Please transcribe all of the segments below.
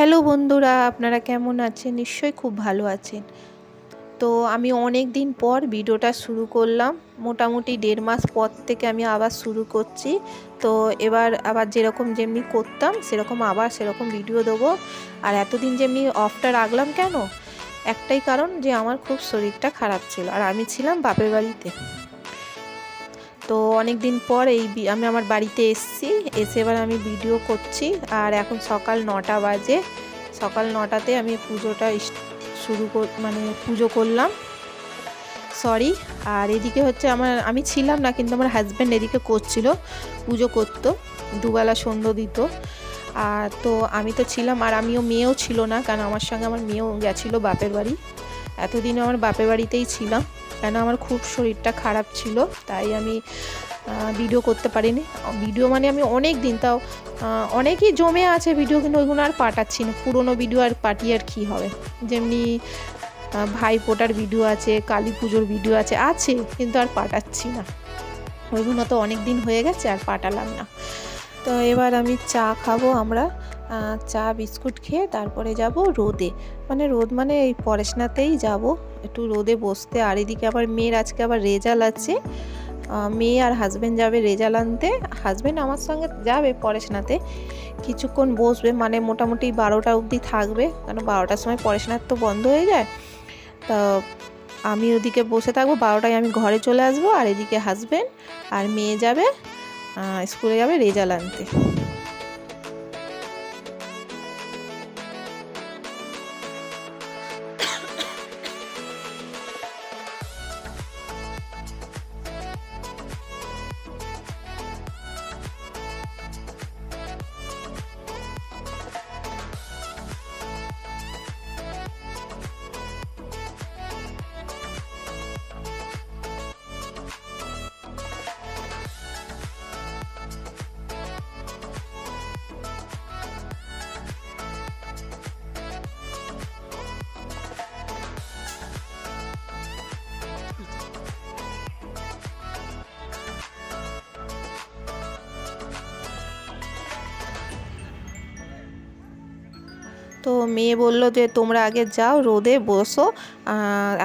Hello বন্ধুরা, আপনারা কেমন আছেন? নিশ্চয়ই খুব ভালো আছেন। তো আমি অনেক দিন পর ভিডিওটা শুরু করলাম। মোটামুটি 1.5 মাস পর থেকে আমি আবার শুরু করছি। তো এবার আবার যেমনি করতাম সেরকম ভিডিও দেবো। আর এতদিন যেমনি অফটা রাখলাম কেন? একটাই কারণ যে আমার খুব শরীরটা খারাপ ছিল আর আমি ছিলাম বাপের বাড়িতে। তো অনেক দিন পর আমি আমার বাড়িতে এসে এবার আমি ভিডিও করছি। আর এখন সকাল 9টা বাজে। সকাল 9টাতে আমি পুজোটা পুজো করলাম, সরি। আর এদিকে হচ্ছে আমি ছিলাম না, কিন্তু আমার হাজব্যান্ড এদিকে করছিল, পুজো করতো, দুবেলা সন্ধ্যা দিত। আর তো আমি তো ছিলাম, আর মেয়েও ছিল না, কারণ আমার সঙ্গে আমার মেয়েও গেছিলো বাপের বাড়ি। এতদিন আমার বাপের বাড়িতেই ছিলাম, কেন আমার খুব শরীরটা খারাপ ছিল, তাই আমি ভিডিও করতে পারিনি। ভিডিও মানে আমি অনেক দিন, তাও অনেকই জমে আছে ভিডিও, কিন্তু ওইগুলো আর পাঠাচ্ছি না। পুরোনো ভিডিও আর পাঠিয়ে আর কী হবে? যেমনি ভাইফোঁটার ভিডিও আছে, কালী পুজোর ভিডিও আছে, কিন্তু আর পাঠাচ্ছি না। ওইগুলো তো অনেক দিন হয়ে গেছে, আর পাঠালাম না। তো এবার আমি চা খাবো। আমরা চা বিস্কুট খেয়ে তারপরে যাব রোদে, রোদ মানে এই পড়াশোনাতেই যাব, একটু রোদে বসতে। আর এদিকে আবার মেয়ের আজকে আবার রেজাল্ট আছে। মেয়ে আর হাজব্যান্ড যাবে রেজাল্ট আনতে। হাজব্যান্ড আমার সঙ্গে যাবে পড়াশোনাতে, কিছুক্ষণ বসবে, মোটামুটি 12টা অবধি থাকবে, কারণ 12টার সময় পড়াশোনার তো বন্ধ হয়ে যায়। তা আমি ওদিকে বসে থাকবো, 12টায় আমি ঘরে চলে আসবো। আর এদিকে হাজব্যান্ড আর মেয়ে যাবে স্কুলে, যাবে রেজাল্ট আনতে। তো মেয়ে বলল যে তোমরা আগে যাও, রোদে বসো,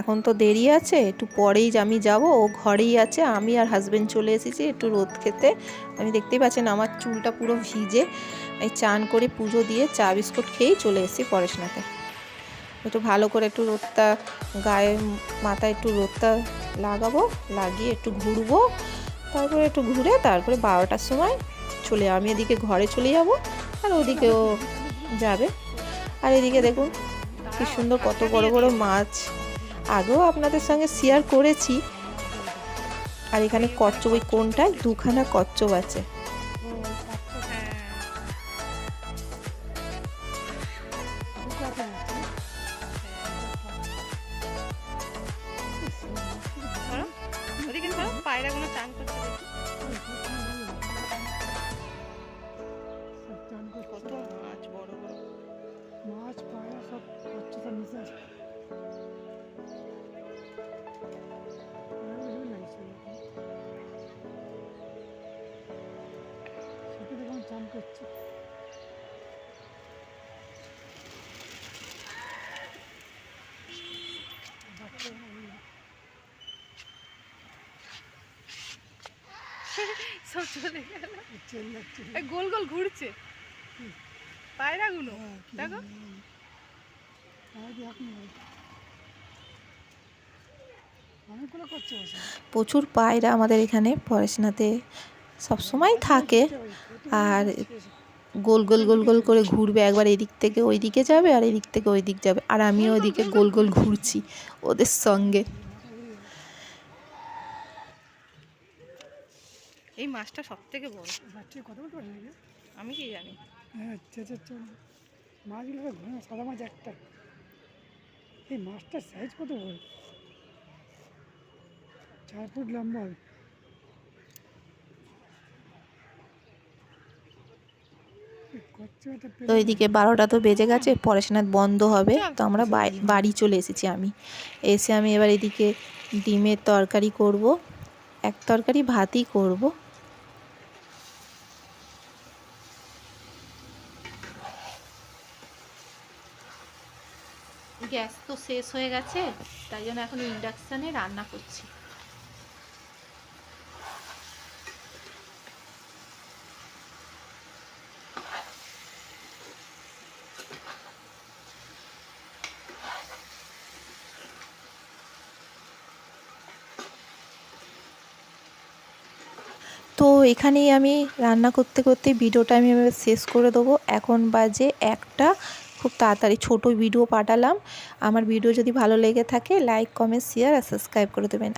এখন তো দেরি আছে, একটু পরেই আমি যাব। ও ঘরেই আছে, আমি আর হাজব্যান্ড চলে এসেছি একটু রোদ খেতে। আমি দেখতেই পাচ্ছেন আমার চুলটা পুরো ভিজে। এই চান করে পুজো দিয়ে চা বিস্কুট খেয়েই চলে এসেছি পড়াশোনাতে। একটু ভালো করে একটু রোদটা গায়ে, মাথায় একটু রোদটা লাগাবো, লাগিয়ে একটু ঘুরবো, তারপরে একটু ঘুরে তারপরে 12টার সময় আমি এদিকে ঘরে চলে যাব, আর ওদিকেও যাবে। আর এদিকে দেখুন কি সুন্দর কত বড় বড় মাছ, আগেও আপনাদের সঙ্গে শেয়ার করেছি। আর এখানে কচ্ছপ, ওই কোনটায় 2খানা কচ্ছপ আছে। পায়রাগুলো চান করতে কত মাছ, বড় বড় মাছ, পায়রা সব কচ্ছপের নিচে আছে। সেটা দেখুন চান করছে। সব চলে গেল, গোল গোল ঘুরছে পায়রাগুলো, দেখো। প্রচুর পায়রা আমাদের এখানে পড়াশোনাতে সবসময় থাকে। আর গোল গোল গোল গোল করে ঘুরবে, একবার এদিক থেকে ওই দিকে যাবে, আর এদিক থেকে ওই দিক যাবে, আর আমিও ওইদিকে গোল গোল ঘুরছি ওদের সঙ্গে। এই মাছটা সব থেকে বড়। আমি কি জানি, মাছগুলো সাদা মাছ একটা, এই মাছটার সাইজ কত বড়, 4 ফুট লম্বা হবে। তো এদিকে 12টা তো বেজে গেছে, পড়াশোনা বন্ধ হবে, তো আমরা বাড়ি চলে এসেছি। আমি এবার এদিকে ডিমের তরকারি করব, এক তরকারি ভাতই করব। গ্যাস তো শেষ হয়ে গেছে, তাই জন্য এখন ইন্ডাকশানে রান্না করছি। তো এখানেই আমি রান্না করতে করতে ভিডিওটা আমি এভাবে শেষ করে দেবো। এখন বাজে 1টা। খুব তাড়াতাড়ি ছোট ভিডিও পাঠালাম। আমার ভিডিও যদি ভালো লেগে থাকে লাইক, কমেন্ট, শেয়ার আর সাবস্ক্রাইব করে দেবেন।